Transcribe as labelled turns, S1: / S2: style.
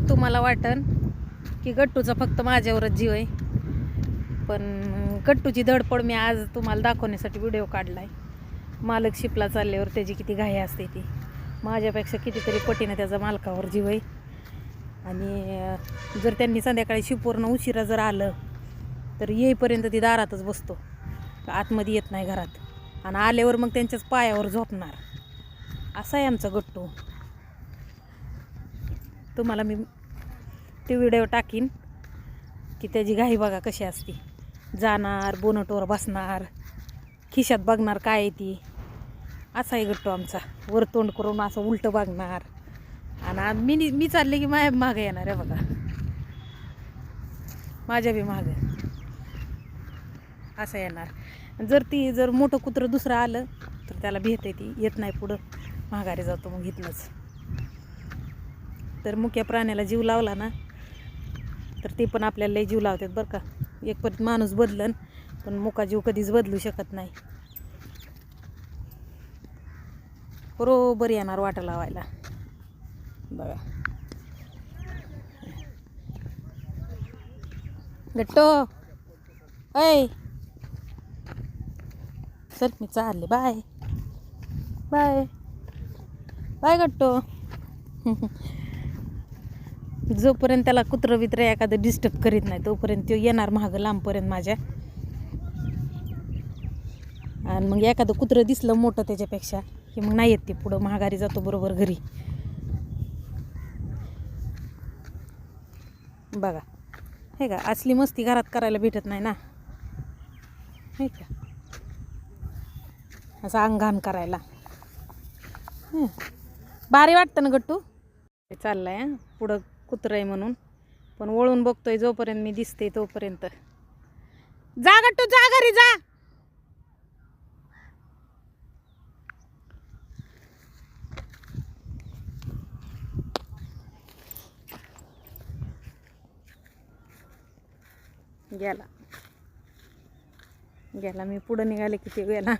S1: तुम्हाला वाटन की गट्टूचा फक्त माझ्यावरच जीव आहे, पण गट्टूची धडपड मी आज तुम्हाला दाखवण्यासाठी व्हिडिओ काढलाय. मालक शिपला चालल्यावर त्याची किती घाई असते ती, माझ्यापेक्षा कितीतरी पटीनं त्याचा मालकावर जीव आहे. आणि जर त्यांनी संध्याकाळी शिपवरनं उशिरा जर आलं तर येईपर्यंत ती दारातच बसतो, आतमध्ये येत नाही घरात. आणि आल्यावर मग त्यांच्याच पायावर झोपणार. असा आहे आमचा गट्टू. तुम्हाला मी ते व्हिडिओ टाकीन की त्याची घाई बघा कशी असते. जाणार, बोनटवर बसणार, खिशात बघणार काय आहे ती. असा आहे गट्टू आमचा. वर तोंड करून असं उलटं बघणार. आणि मी चालले की माझ्या मागं येणार आहे बघा, माझ्या बी मागं असं येणार. जर मोठं कुत्रं दुसरं आलं तर त्याला भेटते, ती येत नाही पुढं, माघारी जातो मग इथनंच. तर मुक्या प्राण्याला जीव लावला ना तर ते पण आपल्याला लय जीव लावतात बरं का. एक परत माणूस बदलन पण मुका जीव कधीच बदलू शकत नाही. बरोबर येणार वाटा लावायला बघा. गट्टो ऐ सर, मी चालले. Bye bye bye Gatto. जोपर्यंत त्याला कुत्रं बित्र एखादं डिस्टर्ब करीत नाही तोपर्यंत तो येणार महागं लांबपर्यंत माझ्या. आणि मग एखादं कुत्रं दिसलं मोठं त्याच्यापेक्षा की मग नाही येत ते पुढं, महागारी जातो बरोबर घरी. बघा हे का, असली मस्ती घरात करायला भेटत नाही ना, हे का, असं अंगहान करायला. भारी वाटतं ना गट्टू. चाललाय पुढं कुत्रं आहे म्हणून, पण वळून बघतोय जोपर्यंत मी दिसते तोपर्यंत. जा गट्टू जा, घरी जा. गेला मी पुढं निघाले की ते गेला.